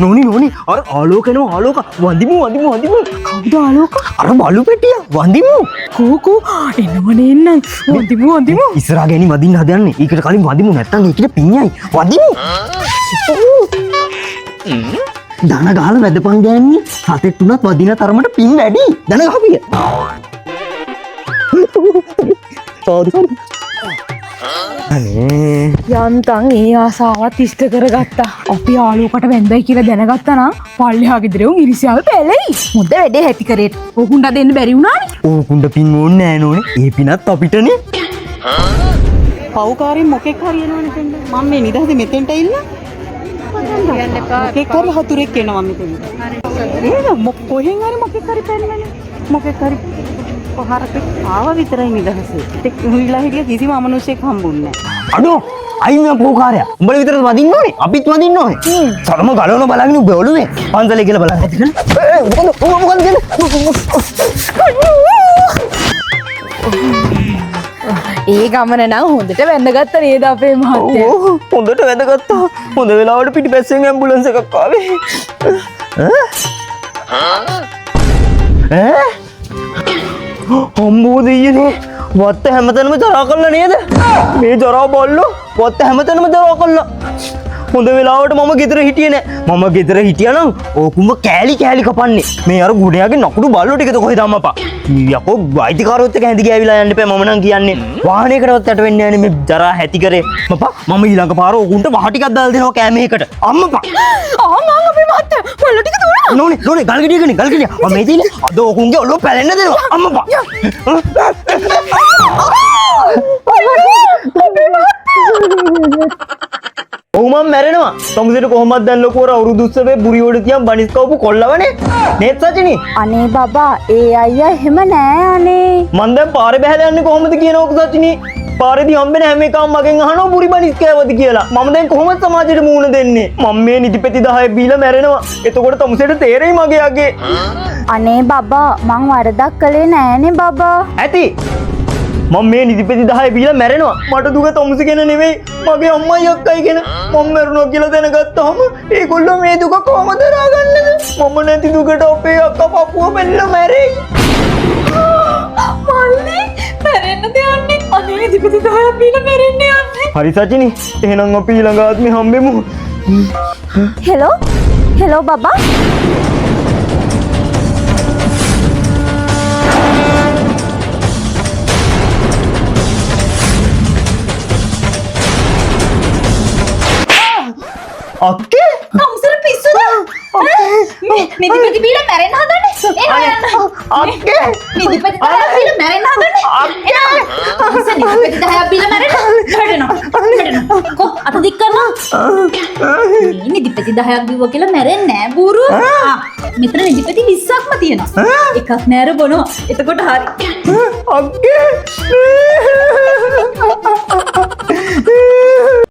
නෝනි අර ආලෝකේනෝ ආලෝක වඳිමු. කවුද ආලෝක? අර බලු පෙට්ටිය වඳිමු. කෝකෝ එන්නවනේ එන්නම්. වඳිමු. ඉස්සරහා ගෑණි වදින්න හදන්නේ. ඒකට කලින් වඳිමු නැත්තම් ඒකට පිඤ්ඤයි. වඳිමු. දන ගහලා වැදපන් ගෑණි. සතෙක් තුනක් වදින තරමට පින් වැඩි. දන ගහපිය. sorry. අනේ යන්තම් ඒ ආසාවත් ඉෂ්ට කරගත්තා. අපි ආලෝකට වැන්දයි කියලා දැනගත්තා නම් පල්ලෙහා ගෙදර උන් ඉරිසියාව පැලෙයි. මුද්ද වැඩේ හැටි කරේට. ඕකුන්ට දෙන්න බැරි වුණානේ. ඕකුන්ට පින් ඕනේ නෑ නෝනේ. ඒ පිනත් අපිටනේ. පව්කාරයෙන් මොකෙක් හරි එනවනේ දෙන්න. මම මේ නිදහසේ මෙතෙන්ට ඉන්න. මොකෙක් හරි හතුරෙක් එනවා මෙතෙන්ට. ඒක කොහෙන් හරි මොකෙක් හරි පැන්නනේ. මොකෙක් හරි පහරක් ආව විතරයි නිදහසේ. ඒක මුලිලා හිටිය කිසිම අමනුෂ්‍යෙක් හම්බුන්නේ නැහැ. අඩෝ අයින් මේ පොකාරයා. උඹලා විතරද වදින්න ඕනේ? අපිත් වදින්න ඕනේ. තරම ගලවන බලගෙන උඹ ඔළුවේ. පන්සලේ කියලා බලන්න ඇති කියලා. මොකද ඒ ගමන නම් හොඳට වැඳගත්ත නේද අපේ මහත්තයා? හොඳට වැඳගත්තා. හොඳ වෙලාවට පිටිපස්සෙන් ඇම්බුලන්ස් එකක් ආවේ. අම්මෝ දෙයියනේ වත්ත හැමතැනම ජරා කළා නේද? මේ ජරා බල්ලෝ වත්ත හැමතැනම ජරා කළා. හොඳ වෙලාවට මම ගෙදර හිටියේ නෑ. මම ගෙදර හිටියා නම් ඕකුඹ කෑලි කපන්නේ. මේ අර ගුණයාගේ නකුඩු බල්ලෝ ටිකද කොහෙද අම්මපා? යකෝ වෛද්‍යකාරයොත් එක්ක හැඳි ගෑවිලා යන්න එපා. මම නම් කියන්නේ වාහනයකටවත් යට වෙන්නේ නෑනේ මේ ජරා හැටි කරේ. මපා මම ඊළඟ පාර ඕකුන්ට වහ ටිකක් දාලා දෙනවා කෑමේකට. අම්මපා. අපේ මහත්තයා බල්ලෝ ටික දුවනවා. නෝනේ ගල් ගෙඩිය. මම මේ තියෙන්නේ අද ඕකුන්ගේ ඔළුව පැලෙන්න දෙනවා. අම්මපා. ඔව් මම මැරෙනවා. තමුසෙට කොහොමද දැන් ලොකුවර අවුරුදු උත්සවේ බුරියෝඩ තියන් බනිස් කවපු කොල්ලවනේ. නේත් සචිනි? අනේ බබා ඒ අයියා එහෙම නෑ අනේ. මං දැන් පාරේ බහැලා යන්නේ කොහොමද කියනවක සචිනි? පාරේදී හම්බෙන හැම එකම මගෙන් අහනවා බුරි බනිස් කෑවද කියලා. මම දැන් කොහොමද සමාජයට මූණ දෙන්නේ? මම මේ නිදිපෙති 10 බීලා මැරෙනවා. එතකොට තමුසෙට තේරෙයි මගේ යගේ. අනේ බබා මං වරදක් කළේ නෑනේ බබා. ඇති. මම මේ නිදිපෙති 10 බීලා මැරෙනවා. මට දුක තමුසෙ ගැන නෙවෙයි. මගේ අම්මයි අක්කයි ගැන. මම මැරුණා කියලා දැනගත්තාම ඒගොල්ලෝ මේ දුක කොහොමද දරාගන්නද? මම නැති දුකට අපේ අක්කා පපුව බෙල්ල මැරෙයි. මල්ලි මැරෙන්න දෙන්නේ. අනේ නිදිපෙති 10ක් බීලා මැරෙන්න යන්නේ. හරි සචිනි. එහෙනම් අපි ඊළඟ ආත්මේ හම්බෙමු. හෙලෝ බබා. අක්කේ තමුසෙට පිස්සුද? නිදිපෙති බීලා මැරෙන්න හදන්නේ. අක්කේ නිදිපෙති 10ක් බීලා මැරෙන්න හදන්නේ. තමුසෙ නිදිපෙති 10ක් බීලා මැරෙනවා. කො අත දික් කරනවා. මේ නිදිපෙති 10ක් බිව්වා කියලා මැරෙන්නේ නෑ බූරු. මෙතන නිදිපෙති 20ක්ම තියෙනවා. එකක් නෑර බොනවා. එතකොට හරි. අක්කේ